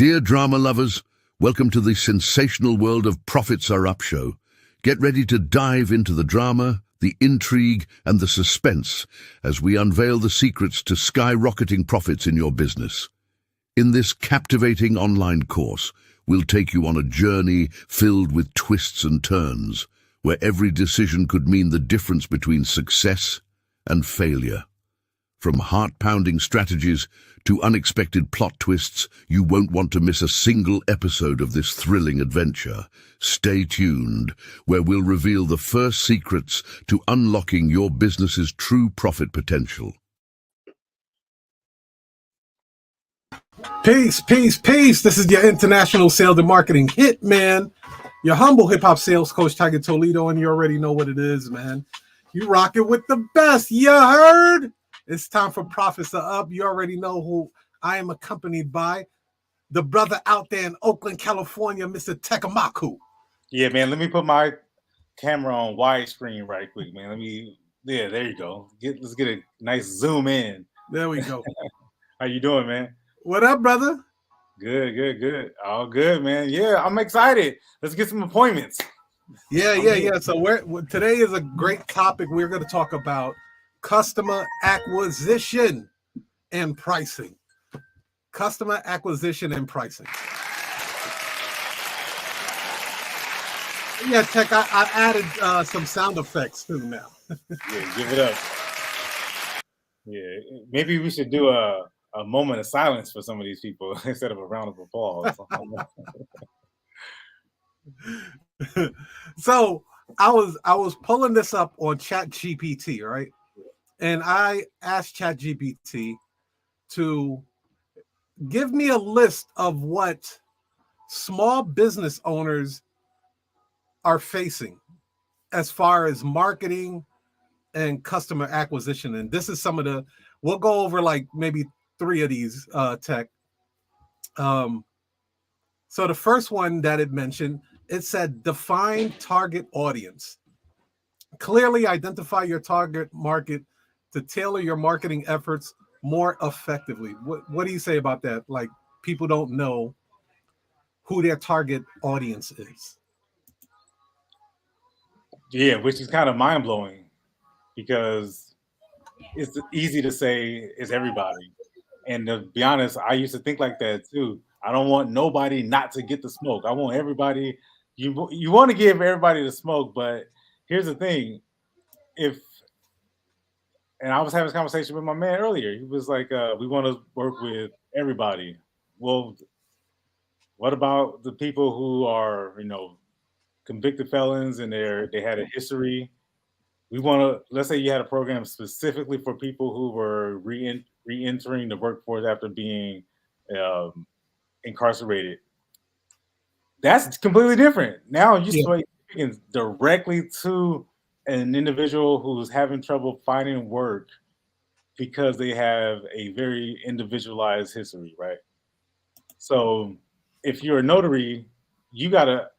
Dear drama lovers, welcome to the sensational world of Profits Are Up show. Get ready to dive into the drama, the intrigue, and the suspense as we unveil the secrets to skyrocketing profits in your business. In this captivating online course, we'll take you on a journey filled with twists and turns, where every decision could mean the difference between success and failure. From heart-pounding strategies to unexpected plot twists, you won't want to miss a single episode of this thrilling adventure. Stay tuned, where we'll reveal the first secrets to unlocking your business's true profit potential. Peace, peace, peace. This is your international sales and marketing hitman, your humble hip-hop sales coach, Tiger Toledo, and you already know what it is, man. You rock it with the best, you heard? It's time for Profits Are Up. You already know who I am accompanied by. The brother out there in Oakland, California, Mr. TEKK AMAKU. Yeah, man, let me put my camera on widescreen right quick, man. Yeah, there you go. Let's get a nice zoom in. There we go. How you doing, man? What up, brother? Good. All good, man. Yeah, I'm excited. Let's get some appointments. Yeah. So today is a great topic. We're going to talk about customer acquisition and pricing. Customer acquisition and pricing. Yeah, Tech, I added some sound effects too now. Yeah, give it up. Yeah, maybe we should do a moment of silence for some of these people instead of a round of applause. So I was pulling this up on ChatGPT, right? And I asked ChatGPT to give me a list of what small business owners are facing as far as marketing and customer acquisition. And this is some of we'll go over like maybe 3 of these, Tech. So the first one that it mentioned, it said define target audience. Clearly identify your target market to tailor your marketing efforts more effectively. What do you say about that? Like, people don't know who their target audience is. Yeah, which is kind of mind-blowing because it's easy to say it's everybody. And to be honest, I used to think like that too. I don't want nobody not to get the smoke. I want everybody. You want to give everybody the smoke, but here's the thing. And I was having this conversation with my man earlier. He was like, we want to work with everybody. Well, what about the people who are, convicted felons and they had a history? We want to, let's say you had a program specifically for people who were re-entering the workforce after being incarcerated. That's completely different. Now you're speaking directly to an individual who's having trouble finding work because they have a very individualized history, right? So if you're a notary, you gotta,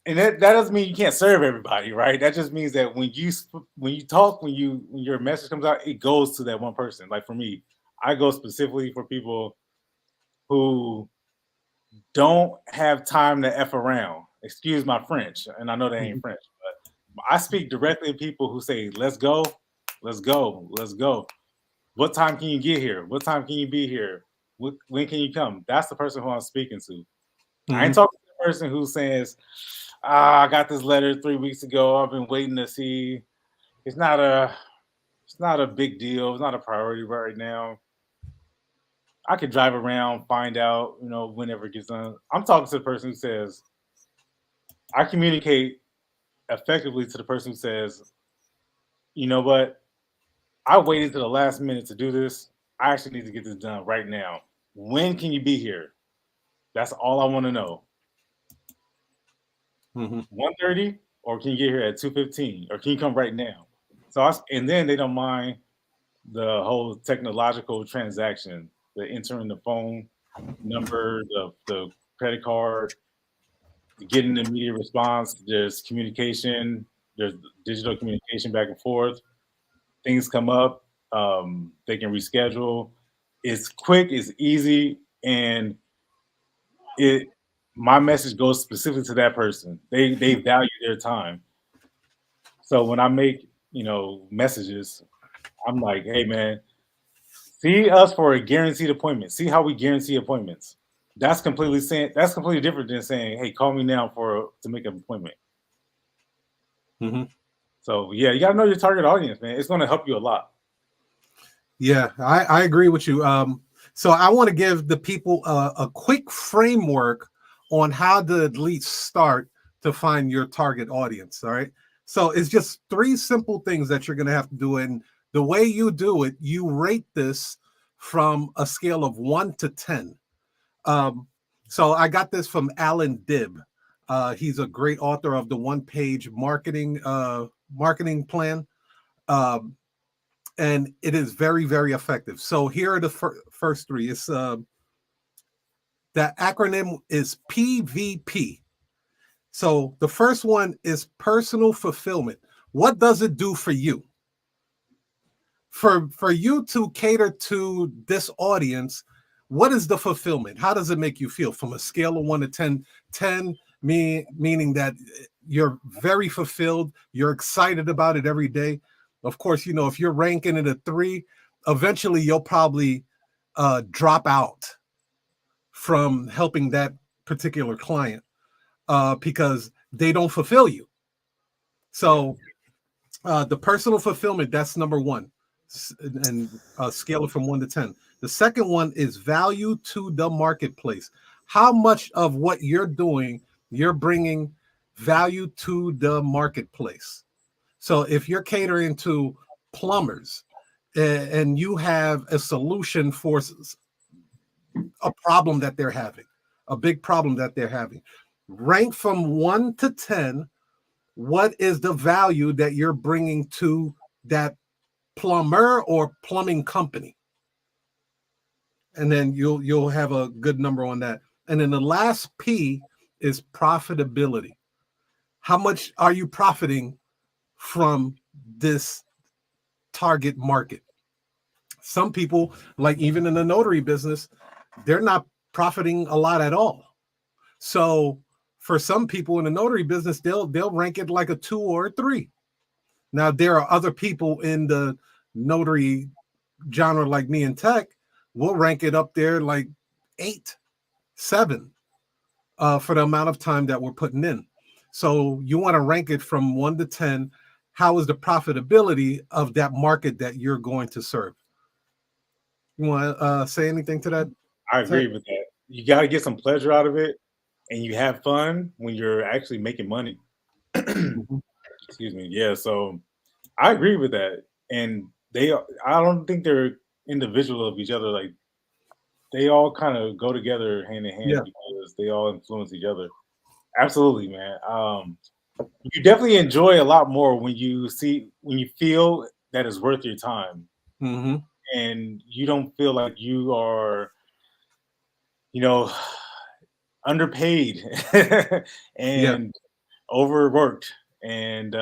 and that doesn't mean you can't serve everybody, right? That just means that when your message comes out, it goes to that one person. Like for me, I go specifically for people who don't have time to F around. Excuse my French, and I know they ain't French, but I speak directly to people who say, let's go. What time can you get here? What time can you be here? When can you come? That's the person who I'm speaking to. Mm-hmm. I ain't talking to the person who says, I got this letter 3 weeks ago. I've been waiting to see. It's not a big deal. It's not a priority right now. I could drive around, find out, whenever it gets done. I'm talking to the person who says, I communicate effectively to the person who says, you know what? I waited to the last minute to do this. I actually need to get this done right now. When can you be here? That's all I want to know. 1:30, or can you get here at 2:15, or can you come right now? And then they don't mind the whole technological transaction, the entering the phone number, the credit card, getting an immediate response. There's communication. There's digital communication back and forth. Things come up. They can reschedule. It's quick. It's easy. And my message goes specifically to that person. They value their time. So when I make, messages, I'm like, hey man, see us for a guaranteed appointment. See how we guarantee appointments. That's completely different than saying, hey, call me now to make an appointment. Mm-hmm. So yeah, you gotta know your target audience, man. It's gonna help you a lot. Yeah, I agree with you. So I want to give the people a quick framework on how to at least start to find your target audience. All right. So it's just 3 simple things that you're going to have to do. And the way you do it, you rate this from a scale of 1 to 10. So I got this from Alan Dibb. He's a great author of the one-page marketing plan. Um, and it is very, very effective. So here are the first 3. It's that acronym is PVP. So the first one is personal fulfillment. What does it do for you? For you to cater to this audience, what is the fulfillment? How does it make you feel from a scale of 1 to 10? 10 meaning that you're very fulfilled, you're excited about it every day. Of course, if you're ranking it a 3, eventually you'll probably drop out from helping that particular client because they don't fulfill you. So the personal fulfillment, that's number 1, and scale it from 1 to 10. The second one is value to the marketplace. How much of what you're doing, you're bringing value to the marketplace. So if you're catering to plumbers and you have a solution for a problem that they're having, a big problem that they're having, rank from 1 to 10. What is the value that you're bringing to that plumber or plumbing company? And then you'll have a good number on that. And then the last P is profitability. How much are you profiting from this target market? Some people, like even in the notary business, they're not profiting a lot at all. So for some people in the notary business, they'll rank it like a 2 or a 3. Now there are other people in the notary genre like me and TEKK, we'll rank it up there like 8, 7 for the amount of time that we're putting in. So you want to rank it from 1 to 10. How is the profitability of that market that you're going to serve? You want to say anything to that? I agree with that. You got to get some pleasure out of it, and you have fun when you're actually making money. Excuse me. Yeah. So I agree with that. And I don't think they're individual of each other. Like they all kind of go together hand in hand because they all influence each other. Absolutely, man. You definitely enjoy a lot more when you feel that it's worth your time, and you don't feel like you are, underpaid and overworked and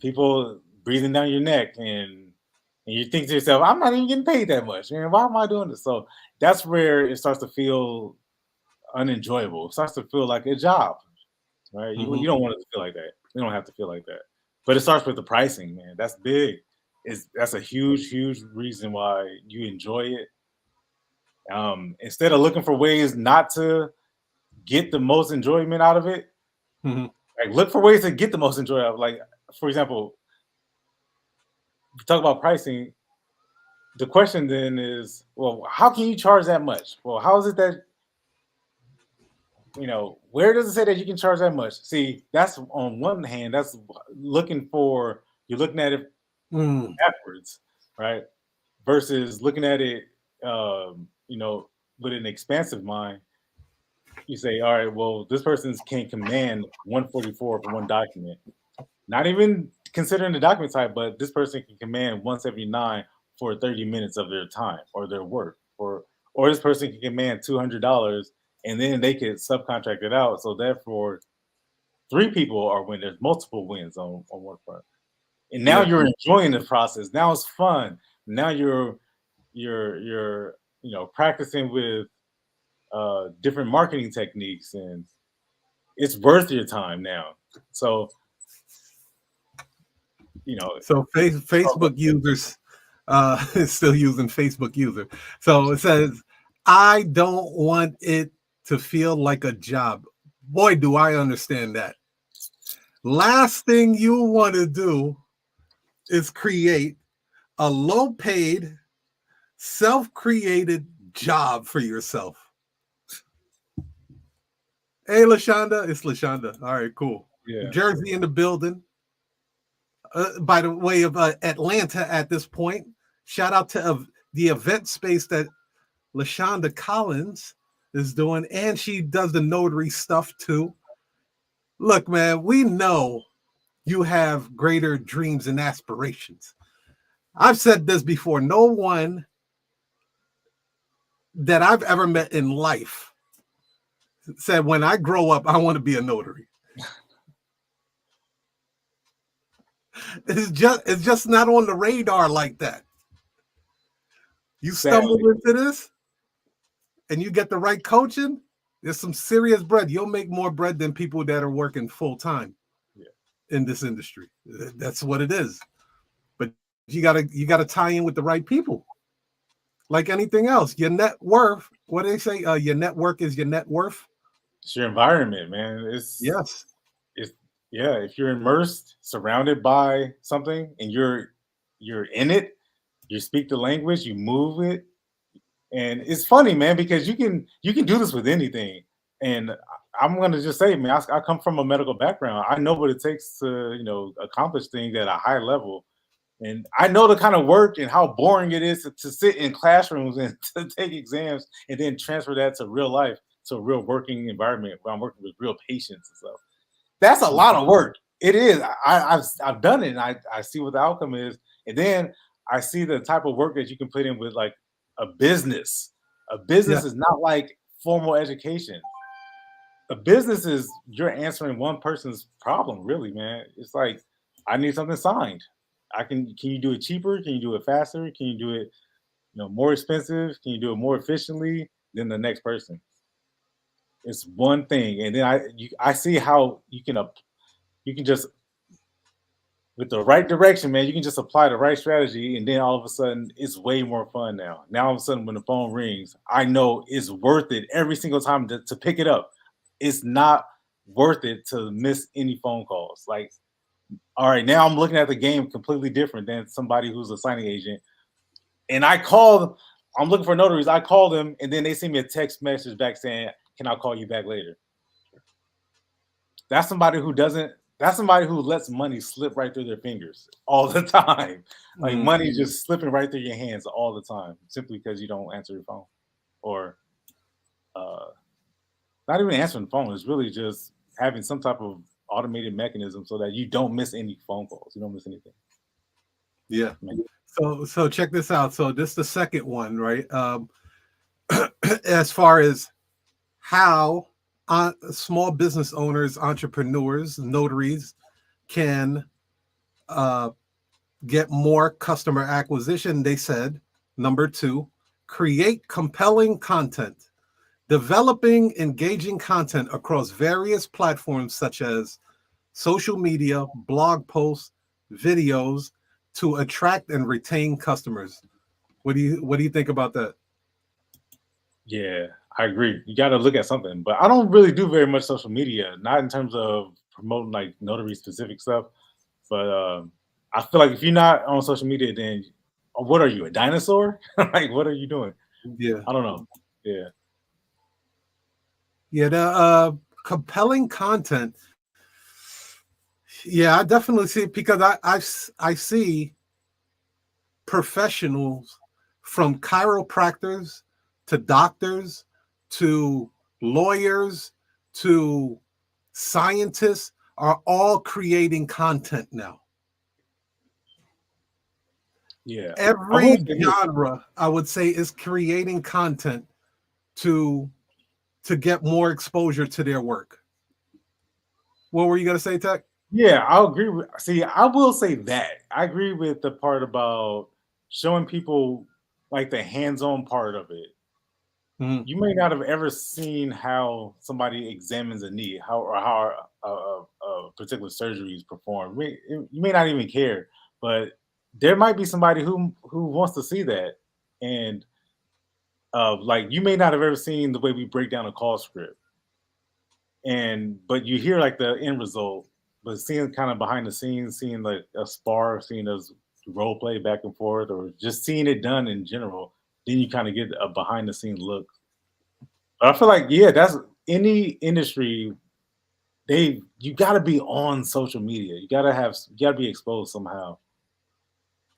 people breathing down your neck, and you think to yourself, I'm not even getting paid that much, man. Why am I doing this? So that's where it starts to feel unenjoyable. It starts to feel like a job, right? You don't want it to feel like that. You don't have to feel like that. But it starts with the pricing, man. That's big. That's a huge, huge reason why you enjoy it. Instead of looking for ways not to get the most enjoyment out of it, like look for ways to get the most enjoyment out of it. Like, for example, we talk about pricing. The question then is, well, how can you charge that much? Well, how is it that, where does it say that you can charge that much? See, that's on one hand, that's you're looking at it backwards, right? Versus looking at it, with an expansive mind. You say, all right, well, this person can command 144 for one document. Not even considering the document type, but this person can command 179 for 30 minutes of their time or their work, or this person can command $200 and then they could subcontract it out. So therefore, 3 people are winning. There's multiple wins on one front, and now you're enjoying the process. Now it's fun. Now you're practicing with different marketing techniques, and it's worth your time now. So, So Facebook users is still using Facebook user. So it says, I don't want it to feel like a job. Boy, do I understand that. Last thing you want to do is create a low-paid, self-created job for yourself. Hey, LaShonda. It's LaShonda. All right, cool. Yeah. Jersey in the building. By the way of Atlanta at this point. Shout out to the event space that LaShonda Collins is doing, and she does the notary stuff too. Look, man, we know you have greater dreams and aspirations. I've said this before. No one that I've ever met in life said, when I grow up, I want to be a notary. It's just not on the radar like that. You stumble into this and you get the right coaching, there's some serious bread. You'll make more bread than people that are working full time in this industry. That's what it is. But you gotta tie in with the right people. Like anything else, your net worth. What do they say? Your network is your net worth. It's your environment, man. If you're immersed, surrounded by something, and you're in it, you speak the language, you move it, and it's funny, man, because you can do this with anything. And I'm gonna just say, man, I come from a medical background. I know what it takes to accomplish things at a high level, and I know the kind of work and how boring it is to sit in classrooms and to take exams and then transfer that to real life, to a real working environment where I'm working with real patients and stuff. That's a lot of work. It is. I've done it, and I see what the outcome is, and then I see the type of work that you can put in with like a business. A business is not like formal education. A business is you're answering one person's problem, really, man. It's like, I need something signed. Can you do it cheaper? Can you do it faster? Can you do it more expensive? Can you do it more efficiently than the next person? It's one thing, and then I see how you can just, with the right direction, man, you can just apply the right strategy, and then all of a sudden it's way more fun now. Now all of a sudden when the phone rings, I know it's worth it every single time to pick it up. It's not worth it to miss any phone calls. Like, all right, now I'm looking at the game completely different than somebody who's a signing agent. And I'm looking for notaries. I call them, and then they send me a text message back saying, can I call you back later? That's somebody who lets money slip right through their fingers all the time. Like money just slipping right through your hands all the time, simply because you don't answer your phone. Or not even answering the phone. It's really just having some type of automated mechanism so that you don't miss any phone calls. You don't miss anything. Yeah. So check this out. So this is the second one, right? As far as how small business owners, entrepreneurs, notaries can get more customer acquisition, they said, number 2, create compelling content. Developing engaging content across various platforms such as social media, blog posts, videos to attract and retain customers. What do you think about that? Yeah, I agree. You got to look at something, but I don't really do very much social media, not in terms of promoting like notary specific stuff. But I feel like if you're not on social media, then what are you, a dinosaur? Like, what are you doing? Yeah, I don't know. Yeah, the compelling content. Yeah, I definitely see it because I see professionals from chiropractors to doctors to lawyers to scientists are all creating content now. Yeah. Every genre, I would say, is creating content to get more exposure to their work. What were you going to say, TEKK? Yeah, I'll agree with. See, I will say that I agree with the part about showing people like the hands-on part of it. You may not have ever seen how somebody examines a knee, how a particular surgery is performed. You may not even care, but there might be somebody who wants to see that. And like you may not have ever seen the way we break down a call script, but you hear like the end result, but seeing kind of behind the scenes, seeing like a spar, seeing those role play back and forth, or just seeing it done in general, then you kind of get a behind the scenes look. I feel like, yeah, that's any industry. You got to be on social media. You got to be exposed somehow.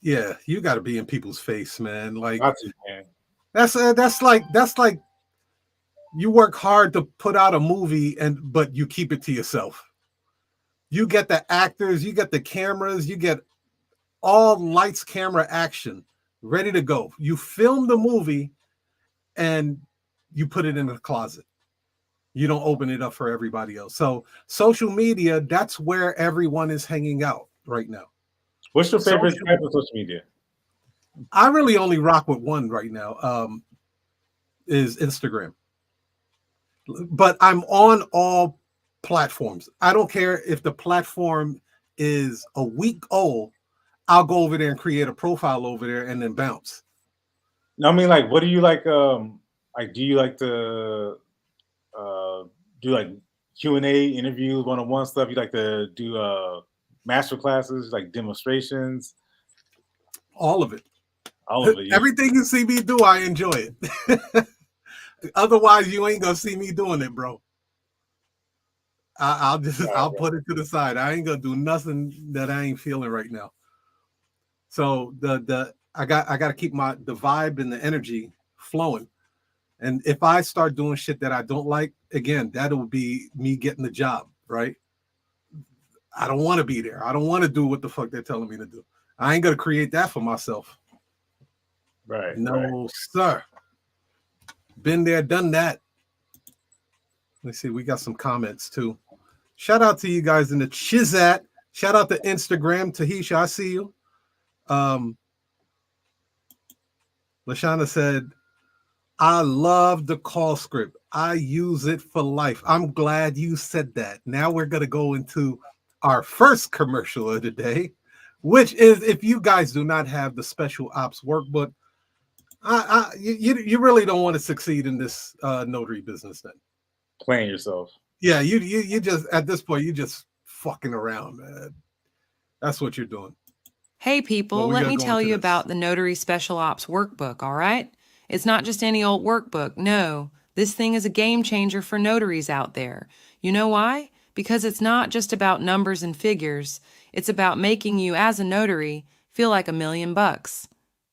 Yeah, you got to be in people's face, man. Like man. That's like you work hard to put out a movie but you keep it to yourself. You get the actors, you get the cameras, you get all lights, camera, action ready to go. You film the movie and you put it in the closet. You don't open it up for everybody else. So social media, that's where everyone is hanging out right now. What's your favorite type of social media? I really only rock with one right now, is Instagram. But I'm on all platforms. I don't care if the platform is a week old. I'll go over there and create a profile over there and then bounce. I mean, like, what do you like? Like, do you like to do like Q&A interviews, one-on-one stuff? You like to do master classes, like demonstrations? All of it. All of it. Yeah. Everything you see me do, I enjoy it. Otherwise, you ain't gonna see me doing it, bro. I'll put it to the side. I ain't gonna do nothing that I ain't feeling right now. So I got to keep the vibe and the energy flowing. And if I start doing shit that I don't like, again, that'll be me getting the job, right? I don't want to be there. I don't want to do what the fuck they're telling me to do. I ain't gonna create that for myself. Right. No, sir. Been there, done that. Let's see. We got some comments too. Shout out to you guys in the Chizat. Shout out to Instagram. Tahisha, I see you. Lashana said, I love the call script. I use it for life. I'm glad you said that. Now we're going to go into our first commercial of the day, which is, if you guys do not have the special ops workbook, you really don't want to succeed in this notary business then. Playing yourself. Yeah, you just, at this point, you just fucking around, man. That's what you're doing. Hey people, let me tell you about the Notary Special Ops Workbook, all right? It's not just any old workbook, no. This thing is a game changer for notaries out there. You know why? Because it's not just about numbers and figures. It's about making you, as a notary, feel like $1 million.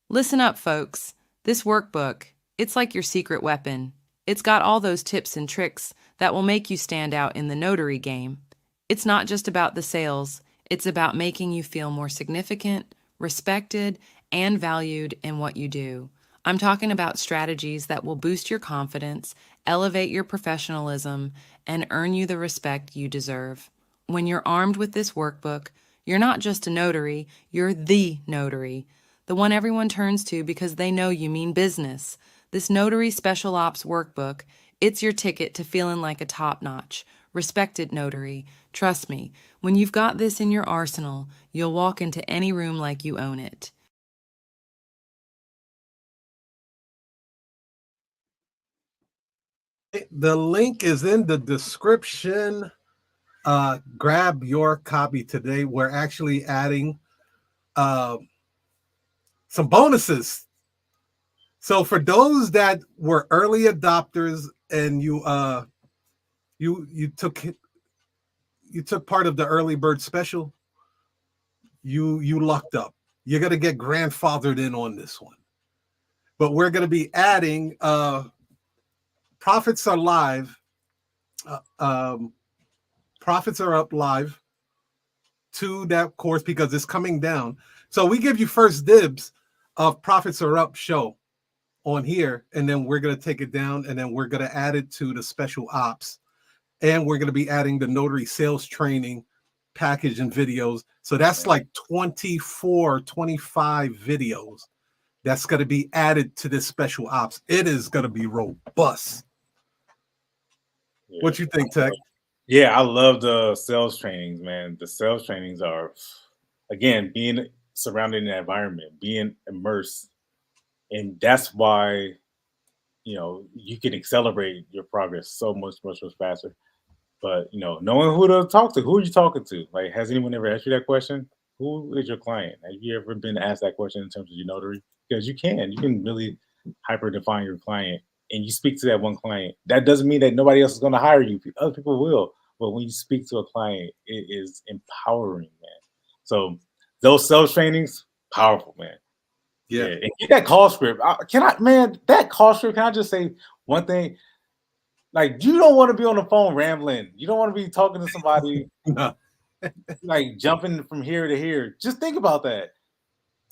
Listen up, folks. This workbook, it's like your secret weapon. It's got all those tips and tricks that will make you stand out in the notary game. It's not just about the sales. It's about making you feel more significant, respected, and valued in what you do. I'm talking about strategies that will boost your confidence, elevate your professionalism, and earn you the respect you deserve. When you're armed with this workbook, you're not just a notary, you're the notary, the one everyone turns to because they know you mean business. This Notary Special Ops Workbook, it's your ticket to feeling like a top-notch, respected notary. Trust me, when you've got this in your arsenal, you'll walk into any room like you own it. The link is in the description. Grab your copy today. We're actually adding some bonuses. So for those that were early adopters and you took part of the early bird special, you lucked up. You're gonna get grandfathered in on this one. But we're gonna be adding Profits Are Live. Profits Are Up Live to that course because it's coming down. So we give you first dibs of Profits Are Up show on here, and then we're going to take it down, and then we're going to add it to the special ops, and we're going to be adding the notary sales training package and videos. So that's like 24, 25 videos that's going to be added to this special ops. It is going to be robust. Yeah. What you think, Tech? Yeah, I love the sales trainings, man. The sales trainings are, again, being surrounded in the environment, being immersed. And that's why, you can accelerate your progress so much faster. But, knowing who to talk to, who are you talking to? Like, has anyone ever asked you that question? Who is your client? Have you ever been asked that question in terms of your notary? Because you can really hyper define your client, and you speak to that one client. That doesn't mean that nobody else is going to hire you. Other people will. But when you speak to a client, it is empowering, man. So those sales trainings, powerful, man. Yeah. And get that call script. That call script, can I just say one thing? Like, you don't want to be on the phone rambling. You don't want to be talking to somebody like jumping from here to here. Just think about that.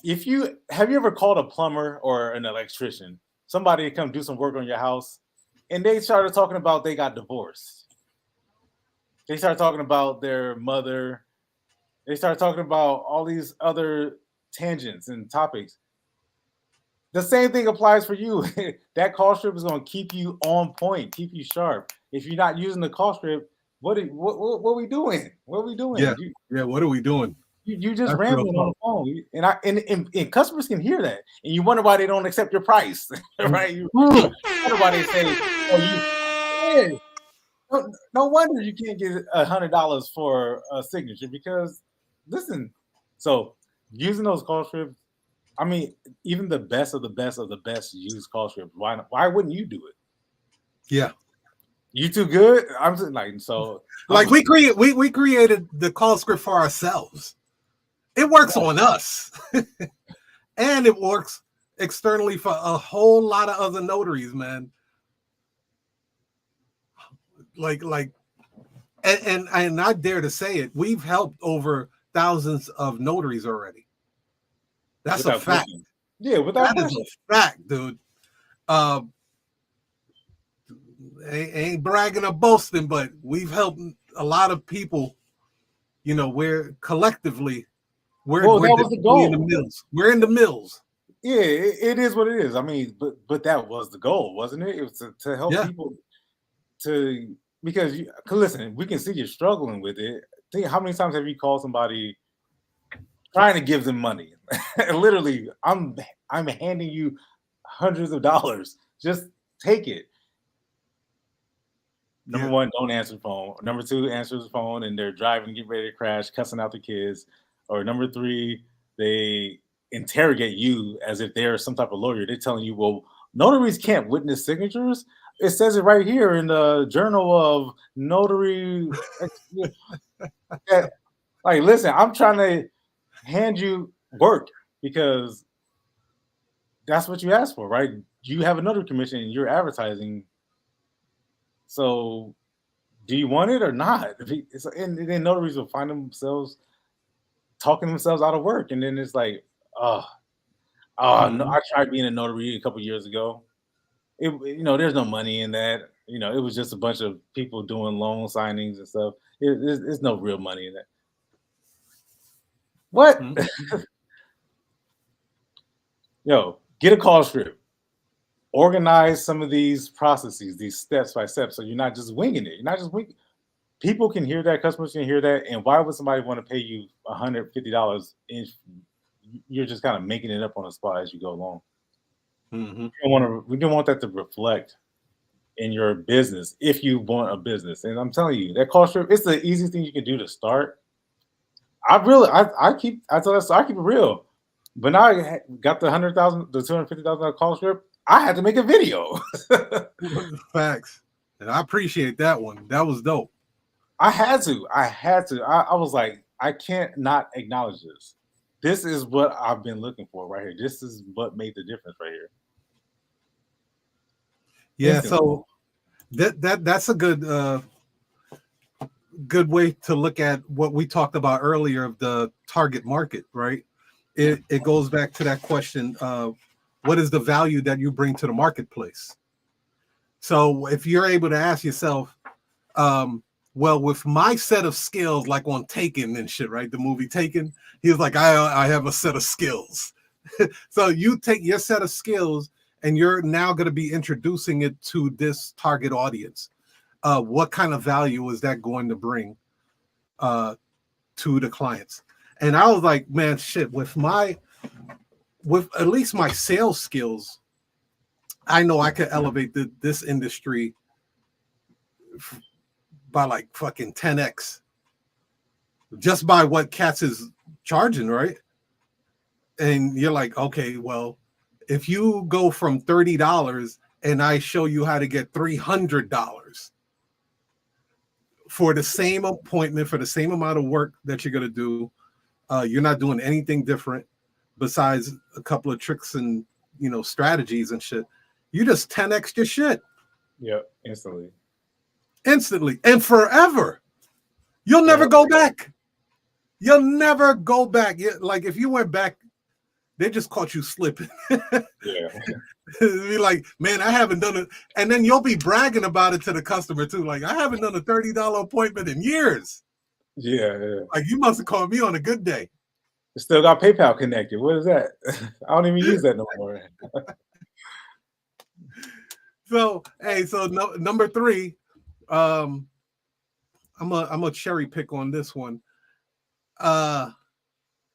Have you ever called a plumber or an electrician, somebody to come do some work on your house, and they started talking about they got divorced? They started talking about their mother. They started talking about all these other tangents and topics. The same thing applies for you. That call script is going to keep you on point, keep you sharp. If you're not using the call script, what are we doing? What are we doing? Yeah. What are we doing? You just rambling on the phone, and customers can hear that, and you wonder why they don't accept your price, right? You wonder why they say, "Oh, no wonder you can't get $100 for a signature," because listen. So using those call scripts, I mean, even the best of the best of the best use call scripts. Why wouldn't you do it? Yeah. You too good? I'm just like, so like we created the call script for ourselves. It works on us. And it works externally for a whole lot of other notaries, man. And I dare to say it, we've helped over thousands of notaries already. That's a fact. Yeah, without that is a fact, dude. Ain't bragging or boasting, but we've helped a lot of people. We're collectively, that was the goal. In the mills. We're in the mills. Yeah, it is what it is. I mean, but that was the goal, wasn't it? It was to help people because listen, we can see you're struggling with it. Think how many times have you called somebody trying to give them money? Literally, I'm handing you hundreds of dollars. Just take it. Number one, don't answer the phone. Number two, answer the phone and they're driving, get ready to crash, cussing out the kids. Or number three, they interrogate you as if they're some type of lawyer. They're telling you, well, notaries can't witness signatures. It says it right here in the Journal of Notary. Like, listen, I'm trying to hand you work because that's what you asked for, right? You have a notary commission and you're advertising. So do you want it or not? And then notaries will find themselves talking themselves out of work. And then it's like, no, I tried being a notary a couple years ago. There's no money in that. It was just a bunch of people doing loan signings and stuff. There's no real money in that. What? Yo, get a call script. Organize some of these processes, these steps by step, so you're not just winging it. You're not just winging. People can hear that, customers can hear that, and why would somebody want to pay you $150 if you're just kind of making it up on the spot as you go along? We don't want that to reflect in your business if you want a business. And I'm telling you, that call script, it's the easiest thing you can do to start. I keep it real. But now I got the $250,000 call script. I had to make a video. Facts. And I appreciate that one. That was dope. I had to. I was like, I can't not acknowledge this. This is what I've been looking for right here. This is what made the difference right here. Yeah, so that's a good way to look at what we talked about earlier of the target market, right? It goes back to that question of what is the value that you bring to the marketplace? So if you're able to ask yourself, well, with my set of skills, like on Taken and shit, right? The movie Taken, he was like, I have a set of skills. So you take your set of skills and you're now going to be introducing it to this target audience. What kind of value is that going to bring to the clients? And I was like, man, shit, with at least my sales skills, I know I could elevate this industry by like fucking 10x just by what Cats is charging, right? And you're like, okay, well, if you go from $30 and I show you how to get $300 for the same appointment, for the same amount of work that you're going to do, you're not doing anything different besides a couple of tricks and, strategies and shit. You just 10x your shit. Yep, instantly and forever. You'll never go back. You'll never go back. Like if you went back, they just caught you slipping. Yeah. Be like, man, I haven't done it. And then you'll be bragging about it to the customer too. Like, I haven't done a $30 appointment in years. Yeah. Like you must have called me on a good day. Still got PayPal connected. What is that? I don't even use that no more. So, hey, number 3, I'm a cherry pick on this one.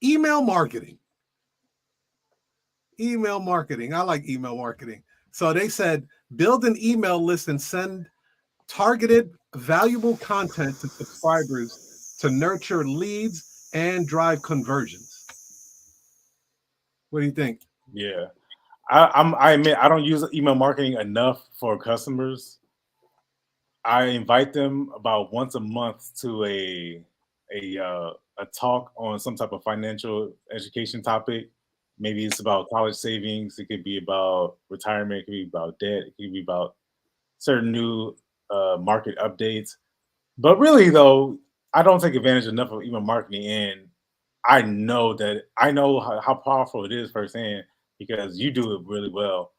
Email marketing. Email marketing. I like email marketing. So they said, build an email list and send targeted, valuable content to subscribers to nurture leads and drive conversions. What do you think? Yeah. I admit I don't use email marketing enough for customers. I invite them about once a month to a talk on some type of financial education topic. Maybe it's about college savings. It could be about retirement. It could be about debt. It could be about certain new market updates. But really, though, I don't take advantage enough of email marketing, and I know how powerful it is firsthand because you do it really well.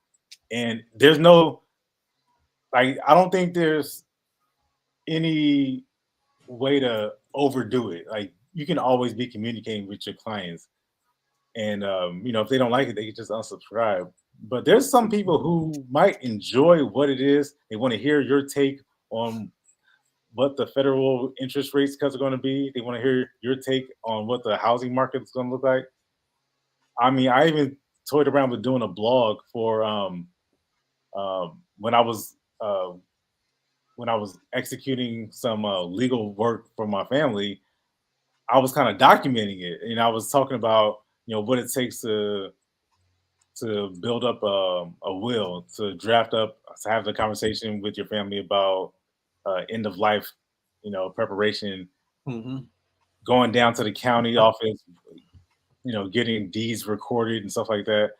And there's no, I don't think there's any way to overdo it. Like you can always be communicating with your clients. And, if they don't like it, they can just unsubscribe. But there's some people who might enjoy what it is. They want to hear your take on what the federal interest rates cuts are going to be. They want to hear your take on what the housing market is going to look like. I mean, I even toyed around with doing a blog for when I was executing some legal work for my family. I was kind of documenting it, and I was talking about what it takes to build up a will, to draft up, to have the conversation with your family about end of life, preparation, going down to the county office, getting deeds recorded and stuff like that.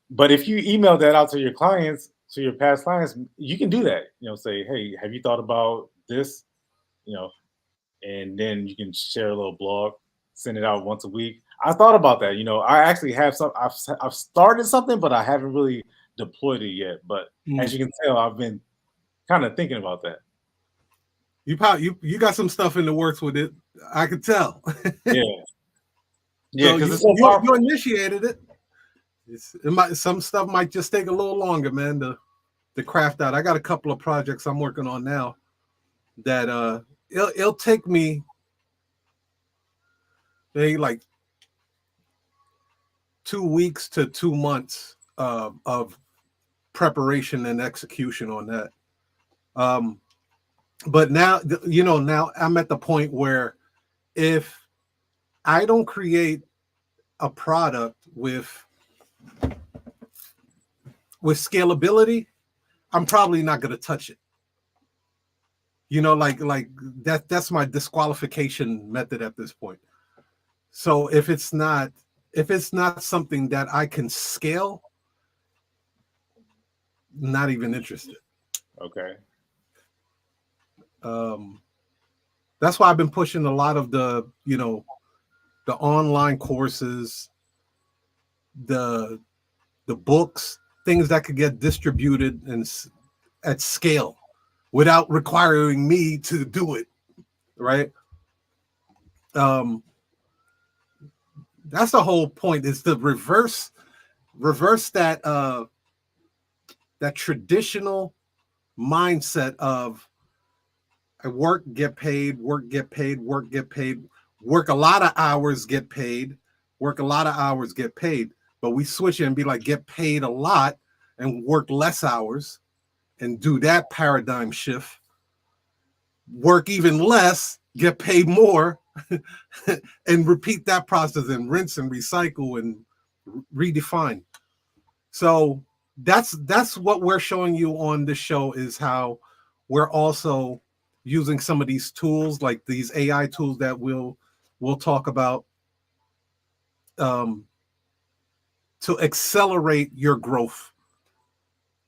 But if you email that out to your clients, to your past clients, you can do that. Say, hey, have you thought about this? And then you can share a little blog, send it out once a week. I thought about that. I actually have I've started something, but I haven't really deployed it yet. But as you can tell, I've been kind of thinking about that. You got some stuff in the works with it. I could tell. Yeah. Yeah, because so you initiated it. Some stuff might just take a little longer, man, to craft out. I got a couple of projects I'm working on now that it'll take me like 2 weeks to 2 months of preparation and execution on that. But now, now I'm at the point where if I don't create a product with scalability, I'm probably not going to touch it. Like that's my disqualification method at this point. So if it's not something that I can scale, not even interested. Okay. That's why I've been pushing a lot of the online courses, the books, things that could get distributed and at scale without requiring me to do it, right? That's the whole point, is to reverse that that traditional mindset of I work, get paid, work, get paid, work, get paid, work a lot of hours, get paid, work a lot of hours, get paid. But we switch it and be like, get paid a lot and work less hours and do that paradigm shift. Work even less, get paid more, and repeat that process and rinse and recycle and redefine. So that's what we're showing you on this show, is how we're also using some of these tools, like these AI tools that we'll talk about, to accelerate your growth.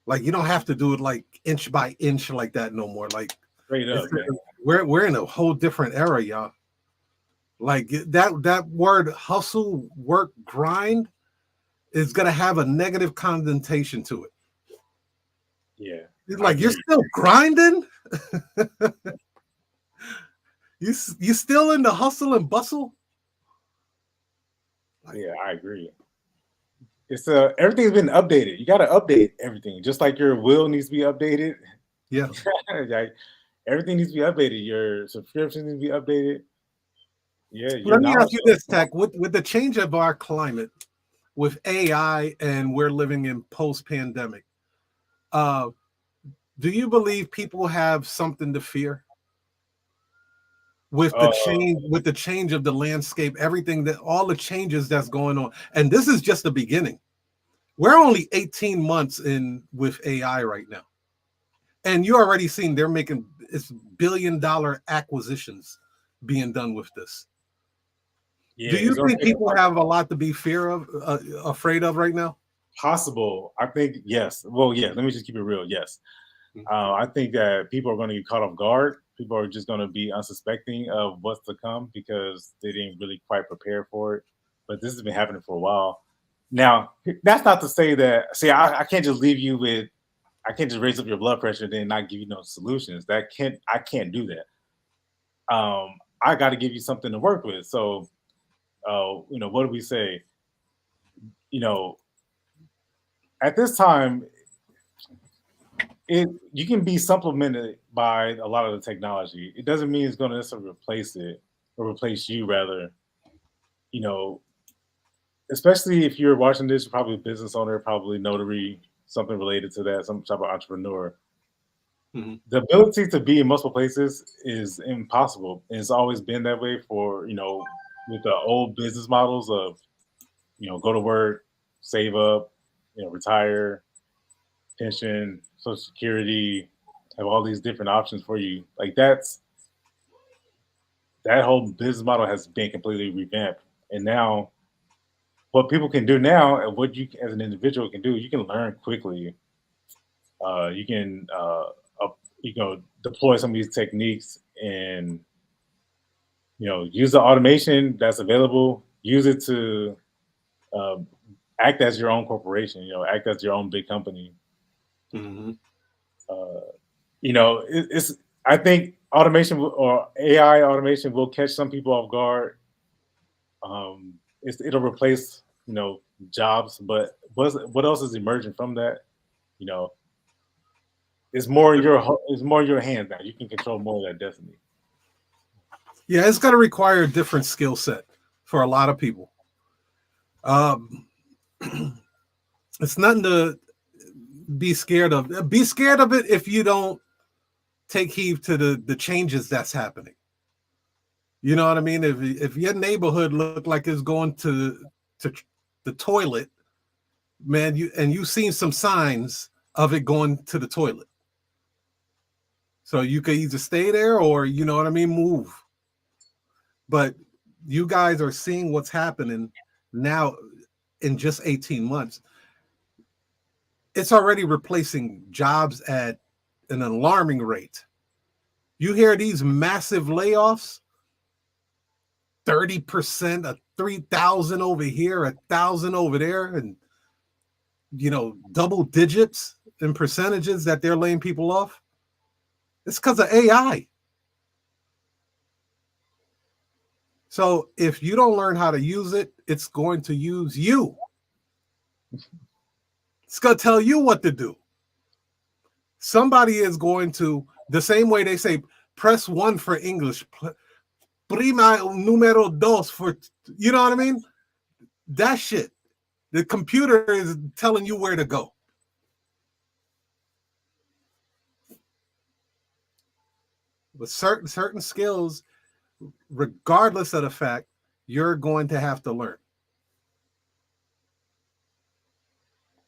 Like, you don't have to do it like inch by inch like that no more. Like, straight up, man. We're in a whole different era, y'all. Like that word hustle, work, grind is gonna have a negative connotation to it. Yeah. It's like, you're still grinding? You still in the hustle and bustle? Yeah, I agree. It's everything's been updated. You got to update everything, just like your will needs to be updated. Yeah. Like, everything needs to be updated. Your subscription needs to be updated. Yeah. Let me ask you this, Tech. With the change of our climate, with AI, and we're living in post-pandemic, do you believe people have something to fear with the change of the landscape, everything, that all the changes that's going on? And this is just the beginning. We're only 18 months in with AI right now, and you already seen they're making billion-dollar acquisitions being done with this. Yeah, do you think people have a lot to be afraid of right now? Possible. I think yes. Well, yeah. Let me just keep it real. Yes. I think that people are going to get caught off guard. People are just going to be unsuspecting of what's to come because they didn't really quite prepare for it. But this has been happening for a while. Now, that's not to say that. See, I can't just leave you with. I can't just raise up your blood pressure and then not give you no solutions. I can't do that. I got to give you something to work with. So, what do we say? At this time, you can be supplemented by a lot of the technology. It doesn't mean it's going to necessarily replace it or replace you, rather. Especially if you're watching this, you're probably a business owner, probably notary, something related to that, some type of entrepreneur. Mm-hmm. The ability to be in multiple places is impossible. And it's always been that way for, with the old business models of, go to work, save up, retire, pension, Social Security, have all these different options for you. Like that whole business model has been completely revamped. And now what people can do now and what you as an individual can do, you can learn quickly. You can deploy some of these techniques and use the automation that's available. Use it to act as your own corporation. Act as your own big company. Mm-hmm. I think automation or AI automation will catch some people off guard. It'll replace jobs, but what else is emerging from that? It's more in your hands now. You can control more of that destiny. Yeah, it's going to require a different skill set for a lot of people. It's nothing to be scared of. Be scared of it if you don't take heed to the changes that's happening. You know what I mean? If your neighborhood look like it's going to the toilet, man, you've seen some signs of it going to the toilet. So you could either stay there or, move. But you guys are seeing what's happening now in just 18 months. It's already replacing jobs at an alarming rate. You hear these massive layoffs, 30%, 3,000 over here, 1,000 over there, and double digits in percentages that they're laying people off. It's because of AI. So if you don't learn how to use it, it's going to use you. It's going to tell you what to do. Somebody is going to, the same way they say, press 1 for English, prima numero dos for, you know what I mean? That shit. The computer is telling you where to go. With certain skills, regardless of the fact, you're going to have to learn.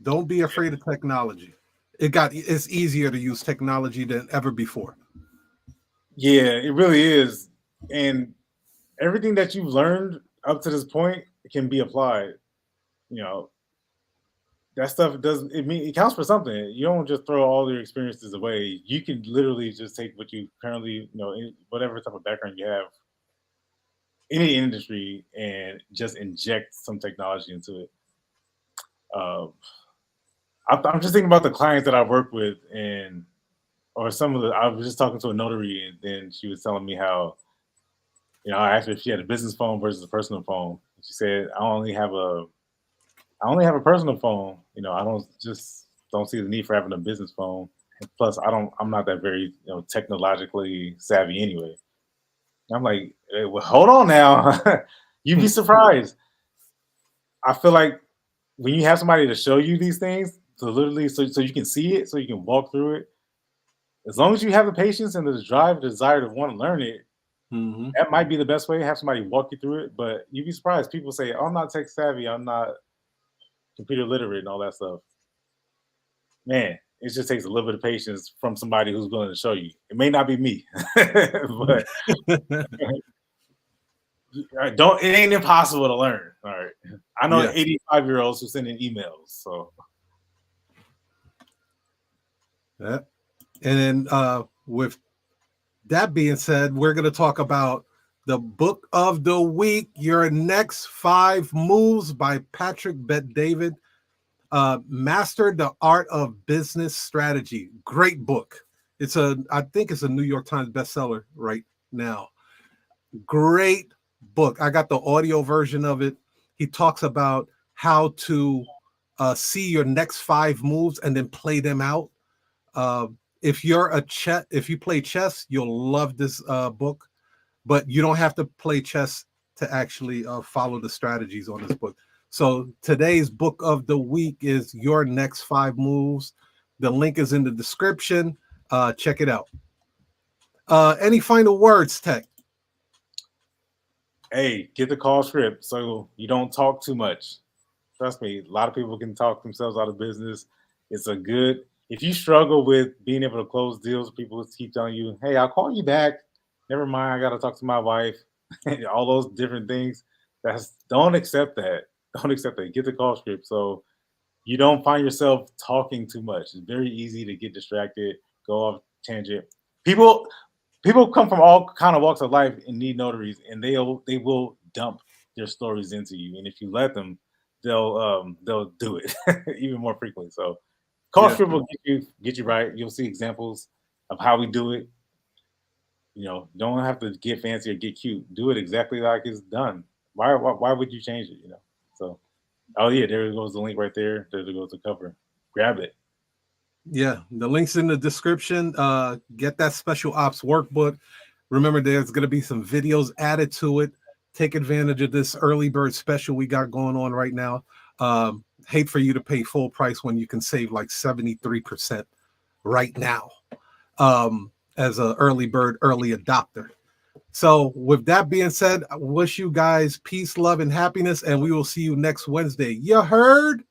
Don't be afraid of technology. It's easier to use technology than ever before. Yeah, it really is. And everything that you've learned up to this point can be applied. You know, that stuff it counts for something. You don't just throw all your experiences away. You can literally just take what you currently, whatever type of background you have, any industry, and just inject some technology into it. I'm just thinking about the clients that I work with, I was just talking to a notary, and then she was telling me how, I asked her if she had a business phone versus a personal phone. She said, I only have a personal phone. I don't see the need for having a business phone. Plus, I'm not that very, technologically savvy anyway. I'm like, hey, well, hold on now. You'd be surprised. I feel like when you have somebody to show you these things, so you can see it, so you can walk through it, as long as you have the patience and the desire to want to learn it, that might be the best way to have somebody walk you through it. But you'd be surprised. People say, oh, I'm not tech savvy, I'm not computer literate and all that stuff. Man, it just takes a little bit of patience from somebody who's willing to show you. It may not be me, but it ain't impossible to learn. All right. I know 85-year-olds who send in emails. So yeah. And then with that being said, we're going to talk about the book of the week, Your Next 5 Moves by Patrick Bet-David. Master the Art of Business Strategy. Great book. I think it's a New York Times bestseller right now. Great book. I got the audio version of it. He talks about how to see your next 5 moves and then play them out. If you play chess, you'll love this book, but you don't have to play chess to actually follow the strategies on this book. So today's book of the week is Your Next 5 Moves. The link is in the description. Check it out. Any final words, Tech? Hey, get the call script so you don't talk too much. Trust me, a lot of people can talk themselves out of business. If you struggle with being able to close deals, people keep telling you, hey, I'll call you back. Never mind, I got to talk to my wife. All those different things. Don't accept that. Don't accept that. Get the call script so you don't find yourself talking too much. It's very easy to get distracted, go off tangent. People come from all kind of walks of life and need notaries, and they will dump their stories into you. And if you let them, they'll do it even more frequently. So call script will get you right. You'll see examples of how we do it. Don't have to get fancy or get cute. Do it exactly like it's done. Why would you change it? So, there goes the link right there. There goes the cover. Grab it. Yeah, the link's in the description. Get that special ops workbook. Remember, there's going to be some videos added to it. Take advantage of this early bird special we got going on right now. Hate for you to pay full price when you can save like 73% right now as an early bird, early adopter. So with that being said, I wish you guys peace, love, and happiness, and we will see you next Wednesday. You heard?